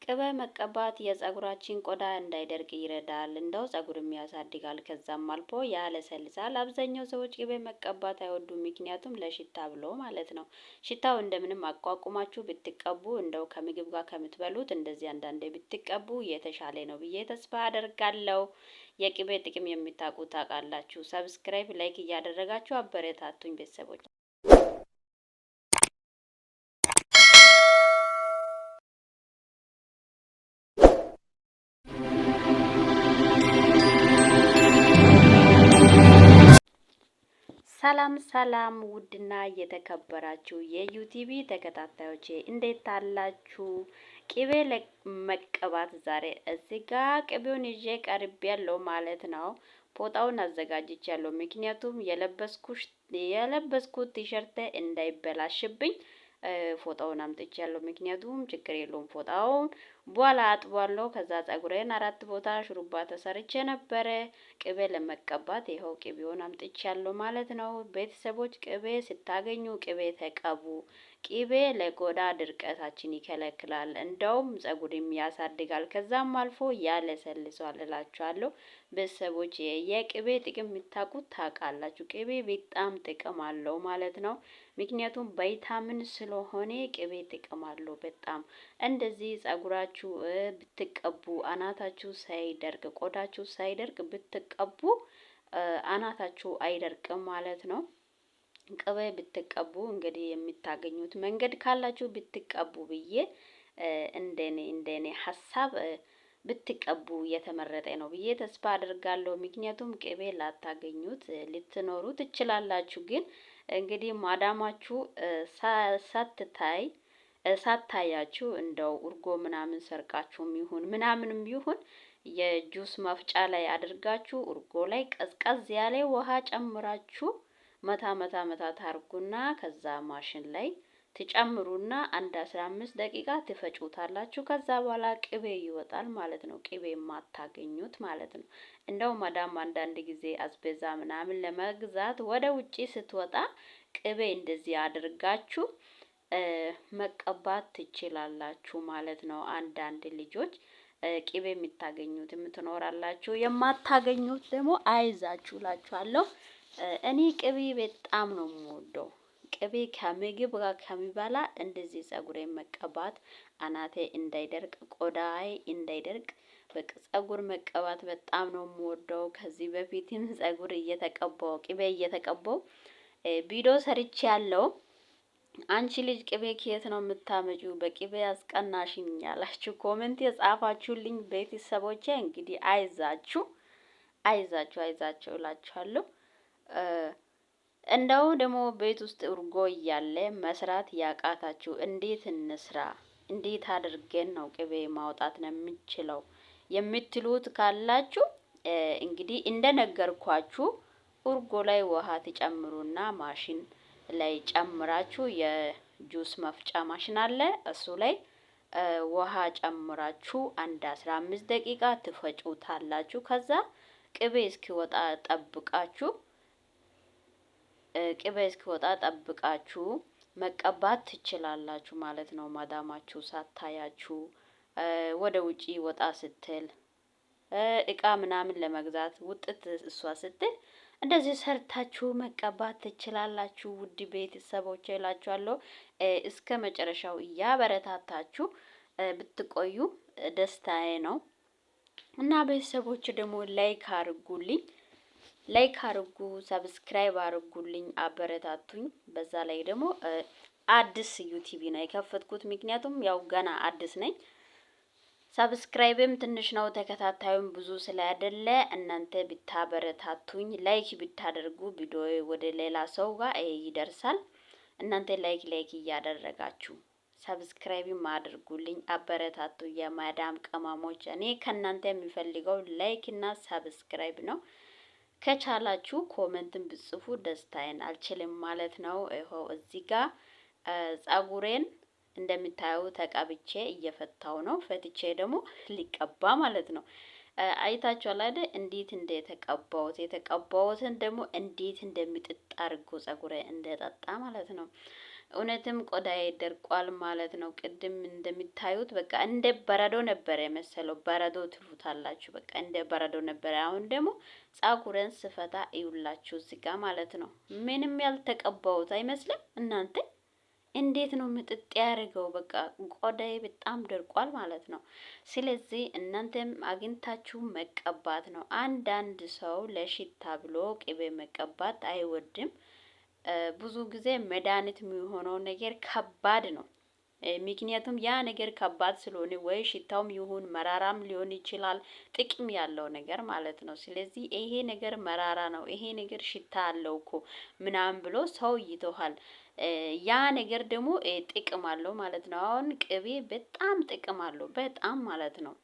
ቅቤ መቀባት የጸጉራችን ቆዳ እንዳይደርቅ ይረዳል። እንደው ጸጉርም ያሳድጋል። ከዛም አልፎ ያለሰልሳል። አብዛኛው ሰዎች ቅቤ መቀባት አይወዱም፣ ምክንያቱም ለሽታ ብሎ ማለት ነው። ሽታው እንደምንም አቋቁማችሁ ብትቀቡ፣ እንደው ከምግብ ጋር ከምትበሉት እንደዚህ አንዳንዴ ብትቀቡ የተሻለ ነው ብዬ ተስፋ አደርጋለሁ። የቅቤ ጥቅም የምታውቁ ታውቃላችሁ። ሰብስክራይብ፣ ላይክ እያደረጋችሁ አበረታቱኝ ቤተሰቦች። ሰላም ሰላም፣ ውድና እየተከበራችሁ የዩቲቪ ተከታታዮቼ እንዴት አላችሁ? ቅቤ ለመቀባት ዛሬ እዚህ ጋር ቅቤውን ይዤ ቀርቤያለሁ ማለት ነው። ፎጣውን አዘጋጅቻለሁ፣ ምክንያቱም የለበስኩት ቲሸርት እንዳይበላሽብኝ ፎጣውን አምጥቻለሁ። ምክንያቱም ችግር የለውም ፎጣውን በኋላ አጥቧለሁ። ከዛ ጸጉሬን 4 ቦታ ሹሩባ ተሰርቼ ነበረ ቅቤ ለመቀባት ይኸው ቅቤውን አምጥቻለሁ ማለት ነው። ቤተሰቦች ቅቤ ስታገኙ ቅቤ ተቀቡ። ቅቤ ለቆዳ ድርቀታችን ይከለክላል፣ እንደውም ጸጉርም ያሳድጋል፣ ከዛም አልፎ ያለሰልሷል እላችኋለሁ። ቤተሰቦች የቅቤ ጥቅም የምታውቁት ታውቃላችሁ። ቅቤ በጣም ጥቅም አለው ማለት ነው። ምክንያቱም ቫይታሚን ስለሆነ ቅቤ ጥቅም አለው በጣም። እንደዚህ ጸጉራችሁ ብትቀቡ አናታችሁ ሳይደርቅ ቆዳችሁ ሳይደርቅ ብትቀቡ አናታችሁ አይደርቅም ማለት ነው። ቅቤ ብትቀቡ እንግዲህ የምታገኙት መንገድ ካላችሁ ብትቀቡ ብዬ እንደኔ ሀሳብ ብትቀቡ የተመረጠ ነው ብዬ ተስፋ አድርጋለሁ። ምክንያቱም ቅቤ ላታገኙት ልትኖሩ ትችላላችሁ። ግን እንግዲህ ማዳማችሁ ሳታያችሁ እንደው እርጎ ምናምን ሰርቃችሁም ይሁን ምናምንም ይሁን የጁስ መፍጫ ላይ አድርጋችሁ እርጎ ላይ ቀዝቀዝ ያለ ውሃ ጨምራችሁ መታ ታርጉና ከዛ ማሽን ላይ ትጨምሩና አንድ 15 ደቂቃ ትፈጩታላችሁ። ከዛ በኋላ ቅቤ ይወጣል ማለት ነው። ቅቤ የማታገኙት ማለት ነው። እንደው ማዳም አንዳንድ ጊዜ አስቤዛ ምናምን ለመግዛት ወደ ውጪ ስትወጣ ቅቤ እንደዚህ አድርጋችሁ መቀባት ትችላላችሁ ማለት ነው። አንዳንድ ልጆች ቅቤ የምታገኙት የምትኖራላችሁ፣ የማታገኙት ደግሞ አይዛችሁ እላችኋለሁ። እኔ ቅቤ በጣም ነው የምወደው። ቅቤ ከምግብ ጋር ከሚበላ እንደዚህ ጸጉሬን መቀባት አናቴ እንዳይደርቅ ቆዳዬ እንዳይደርቅ በቃ ጸጉር መቀባት በጣም ነው የምወደው። ከዚህ በፊትም ጸጉር እየተቀባው ቅቤ እየተቀባው ቪዲዮ ሰርቼ ያለው አንቺ ልጅ ቅቤ ከየት ነው የምታመጪው? በቅቤ አስቀናሽኝ ያላችሁ ኮሜንት የጻፋችሁልኝ ቤተሰቦቼ እንግዲህ አይዛችሁ እላችኋለሁ። እንደው ደግሞ ቤት ውስጥ እርጎ እያለ መስራት ያቃታችሁ እንዴት እንስራ፣ እንዴት አድርገን ነው ቅቤ ማውጣት ነው የምንችለው የምትሉት ካላችሁ እንግዲህ እንደነገርኳችሁ እርጎ ላይ ውሃ ትጨምሩና ማሽን ላይ ጨምራችሁ የጁስ መፍጫ ማሽን አለ እሱ ላይ ውሃ ጨምራችሁ አንድ 15 ደቂቃ ትፈጩታላችሁ። ከዛ ቅቤ እስኪወጣ ጠብቃችሁ መቀባት ትችላላችሁ ማለት ነው። ማዳማችሁ ሳታያችሁ ወደ ውጪ ወጣ ስትል እቃ ምናምን ለመግዛት ውጥት እሷ ስትል እንደዚህ ሰርታችሁ መቀባት ትችላላችሁ። ውድ ቤተሰቦቼ እላችኋለሁ። እስከ መጨረሻው እያበረታታችሁ ብትቆዩ ደስታዬ ነው እና ቤተሰቦች ደግሞ ላይክ አርጉ፣ ሰብስክራይብ አርጉልኝ፣ አበረታቱኝ። በዛ ላይ ደግሞ አዲስ ዩቲቪ ነው የከፈትኩት፣ ምክንያቱም ያው ገና አዲስ ነኝ። ሰብስክራይብም ትንሽ ነው፣ ተከታታዩም ብዙ ስላይደለ እናንተ ብታበረታቱኝ ላይክ ብታደርጉ ቪዲዮ ወደ ሌላ ሰው ጋር ይደርሳል። እናንተ ላይክ እያደረጋችሁ ሰብስክራይብም አድርጉልኝ፣ አበረታቱ የማዳም ቅመሞች። እኔ ከእናንተ የሚፈልገው ላይክ እና ሰብስክራይብ ነው። ከቻላችሁ ኮሜንትን ብጽፉ ደስታዬን አልችልም ማለት ነው። ይኸው እዚህ ጋር ጸጉሬን እንደምታዩ ተቀብቼ እየፈታው ነው። ፈትቼ ደግሞ ሊቀባ ማለት ነው። አይታችኋል አይደል? እንዴት የተቀባሁትን ደግሞ እንዴት እንደሚጥጥ አድርጎ ጸጉሬ እንደጠጣ ማለት ነው። እውነትም ቆዳዬ ደርቋል ማለት ነው። ቅድም እንደሚታዩት በቃ እንደ በረዶ ነበር የመሰለው። በረዶ ትሉታላችሁ። በቃ እንደ በረዶ ነበር። አሁን ደግሞ ጸጉሬን ስፈታ እዩላችሁ እዚህ ጋር ማለት ነው። ምንም ያልተቀባሁት አይመስልም እናንተ። እንዴት ነው ምጥጥ ያደርገው? በቃ ቆዳዬ በጣም ደርቋል ማለት ነው። ስለዚህ እናንተም አግኝታችሁ መቀባት ነው። አንዳንድ ሰው ለሽታ ብሎ ቅቤ መቀባት አይወድም። ብዙ ጊዜ መድኃኒት የሚሆነው ነገር ከባድ ነው። ምክንያቱም ያ ነገር ከባድ ስለሆነ ወይ ሽታውም ይሁን መራራም ሊሆን ይችላል፣ ጥቅም ያለው ነገር ማለት ነው። ስለዚህ ይሄ ነገር መራራ ነው፣ ይሄ ነገር ሽታ አለው እኮ ምናምን ብሎ ሰው ይተዋል። ያ ነገር ደግሞ ጥቅም አለው ማለት ነው። አሁን ቅቤ በጣም ጥቅም አለው፣ በጣም ማለት ነው።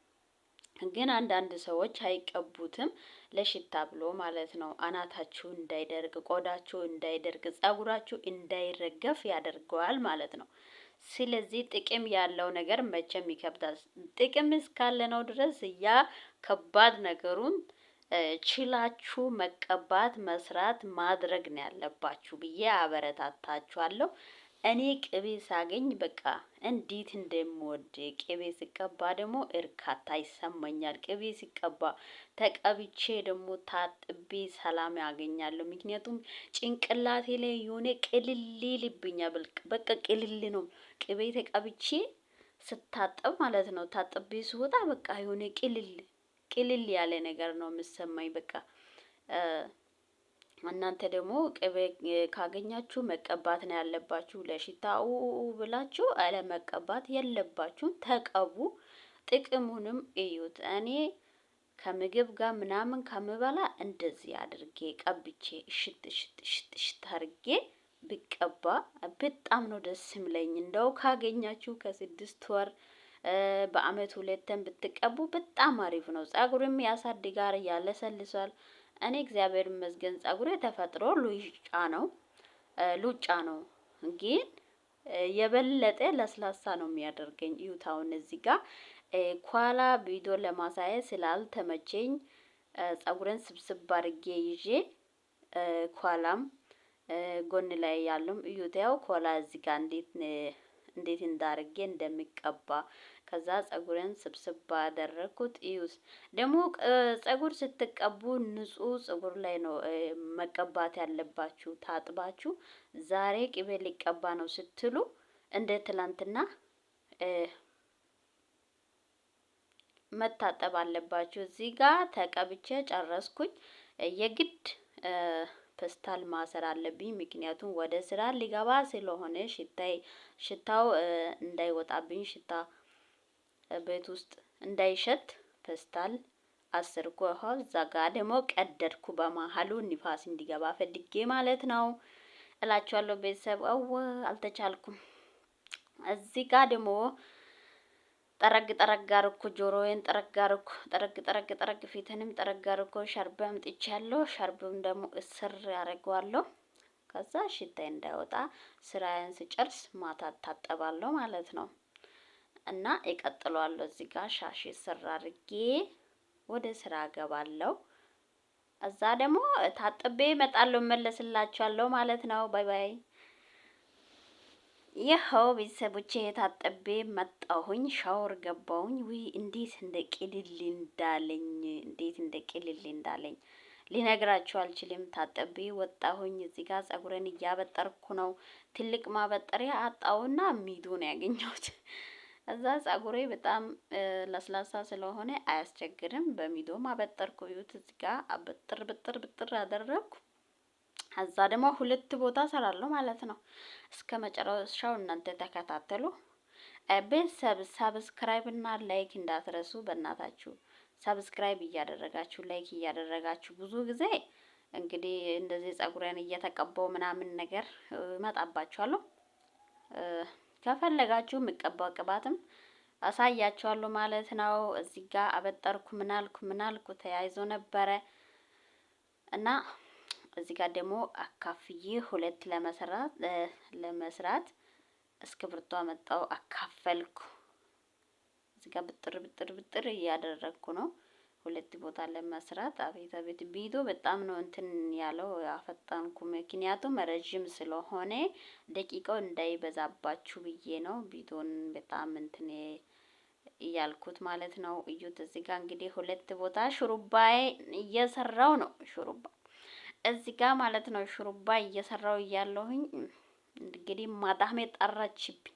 ግን አንዳንድ ሰዎች አይቀቡትም ለሽታ ብሎ ማለት ነው። አናታችሁ እንዳይደርቅ፣ ቆዳችሁ እንዳይደርቅ፣ ጸጉራችሁ እንዳይረገፍ ያደርገዋል ማለት ነው። ስለዚህ ጥቅም ያለው ነገር መቼም ይከብዳል። ጥቅም እስካለ ነው ድረስ ያ ከባድ ነገሩን ችላችሁ መቀባት፣ መስራት፣ ማድረግ ነው ያለባችሁ ብዬ አበረታታችኋለሁ። እኔ ቅቤ ሳገኝ በቃ እንዴት እንደምወድ ቅቤ ሲቀባ ደግሞ እርካታ ይሰማኛል። ቅቤ ሲቀባ ተቀብቼ ደግሞ ታጥቤ ሰላም ያገኛለሁ። ምክንያቱም ጭንቅላቴ ላይ የሆነ ቅልል ይልብኛል። በቃ ቅልል ነው። ቅቤ ተቀብቼ ስታጠብ ማለት ነው። ታጥቤ ስወጣ በቃ የሆነ ቅልል ያለ ነገር ነው የምሰማኝ በቃ እናንተ ደግሞ ቅቤ ካገኛችሁ መቀባት ነው ያለባችሁ። ለሽታው ብላችሁ አለመቀባት የለባችሁም። ተቀቡ፣ ጥቅሙንም እዩት። እኔ ከምግብ ጋር ምናምን ከምበላ እንደዚህ አድርጌ ቀብቼ እሽት እሽት እሽት እሽት አድርጌ ብቀባ በጣም ነው ደስ የሚለኝ። እንደው ካገኛችሁ ከ6 ወር በአመት 2 ብትቀቡ በጣም አሪፍ ነው። ጸጉርም ያሳድጋል፣ ያለሰልሳል። እኔ እግዚአብሔር ይመስገን ጸጉሬ ተፈጥሮ ሉጫ ነው፣ ግን የበለጠ ለስላሳ ነው የሚያደርገኝ። እዩት አሁን እዚህ ጋር ኳላ ቪዲዮ ለማሳየት ስላልተመቸኝ ጸጉሬን ስብስብ አድርጌ ይዤ ኳላም ጎን ላይ ያለው እዩት። ያው ኳላ እዚህ ጋር እንዴት እንዳርጌ እንደሚቀባ ከዛ ጸጉሬን ስብስብ አደረኩት። እዩስ ደግሞ ጸጉር ስትቀቡ ንጹህ ጸጉር ላይ ነው መቀባት ያለባችሁ። ታጥባችሁ ዛሬ ቅቤ ሊቀባ ነው ስትሉ እንደ ትላንትና መታጠብ አለባችሁ። እዚህ ጋር ተቀብቼ ጨረስኩኝ። የግድ ፔስታል ማሰር አለብኝ። ምክንያቱም ወደ ስራ ሊገባ ስለሆነ ሽታው እንዳይወጣብኝ፣ ሽታ ቤት ውስጥ እንዳይሸት ፔስታል አስርኩ። እዛ ጋ ደግሞ ቀደድኩ በመሀሉ ንፋስ እንዲገባ ፈልጌ ማለት ነው እላችኋለሁ። ቤተሰብ አልተቻልኩም። እዚህ ጋር ደግሞ ጠረግ አርኩ፣ ጆሮዬን ጠረግ ፊትንም ጠረግ አርኩ። ሸርብ አምጥቻለሁ። ሸርብም ደግሞ እስር ያደርገዋለሁ። ከዛ ሽታዬ እንዳይወጣ ስራዬን ስጨርስ ማታ ታጠባለሁ ማለት ነው። እና እቀጥለዋለሁ። እዚህ ጋር ሻሽ ስር አድርጌ ወደ ስራ ገባለሁ። እዛ ደግሞ ታጥቤ እመጣለሁ፣ እመለስላችኋለሁ ማለት ነው። ባይ ባይ። ይኸው ቤተሰቦቼ ታጥቤ መጣሁኝ፣ ሻወር ገባሁኝ። እንዴት እንደ ቅልል እንዳለኝ ሊነግራችሁ አልችልም። ታጥቤ ወጣሁኝ። እዚህ ጋር ጸጉሬን እያበጠርኩ ነው። ትልቅ ማበጠሪያ አጣውና ሚዶ ነው ያገኘሁት። እዛ ጸጉሬ በጣም ለስላሳ ስለሆነ አያስቸግርም። በሚዶ ማበጠርኩ። ይሁት እዚህ ጋር ብጥር አደረኩ። እዛ ደግሞ 2 ቦታ ሰራለሁ ማለት ነው። እስከ መጨረሻው እናንተ ተከታተሉ። ቤተሰብ ሰብስክራይብ እና ላይክ እንዳትረሱ በእናታችሁ። ሰብስክራይብ እያደረጋችሁ ላይክ እያደረጋችሁ ብዙ ጊዜ እንግዲህ እንደዚህ ጸጉሬን እየተቀባው ምናምን ነገር እመጣባችኋለሁ። ከፈለጋችሁ የምቀባው ቅባትም አሳያችኋለሁ ማለት ነው። እዚህ ጋር አበጠርኩ ምናልኩ ተያይዞ ነበረ እና እዚህ ጋር ደግሞ አካፍዬ 2 ለመስራት እስክሪብቶ አመጣው፣ አካፈልኩ። እዚህ ጋር ብጥር እያደረግኩ ነው። ሁለት ቦታ ለመስራት አቤት አቤት ቪዲዮ በጣም ነው እንትን ያለው ያፈጠንኩ። ምክንያቱም ረጅም ስለሆነ ደቂቃው እንዳይበዛባችሁ ብዬ ነው ቪዲዮን በጣም እንትን እያልኩት ማለት ነው። እዩት እዚህ ጋር እንግዲህ ሁለት ቦታ ሹሩባዬ እየሰራው ነው። ሹሩባ እዚህ ጋር ማለት ነው። ሹሩባ እየሰራው እያለሁኝ እንግዲህ ማዳሜ ጠራችብኝ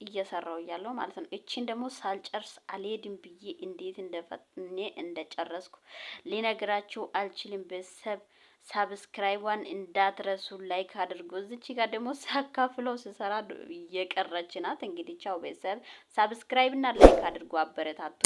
እየሰራው እያለሁ ማለት ነው። እቺን ደግሞ ሳልጨርስ አልሄድም ብዬ እንዴት እንደፈጥኔ እንደጨረስኩ ሊነግራችሁ አልችልም። ቤተሰብ ሳብስክራይቧን እንዳትረሱ፣ ላይክ አድርጉ። እዚች ጋር ደግሞ ሳካፍለው ስሰራ እየቀረች ናት። እንግዲህ ቻው ቤተሰብ፣ ሳብስክራይብ እና ላይክ አድርጉ፣ አበረታቱ።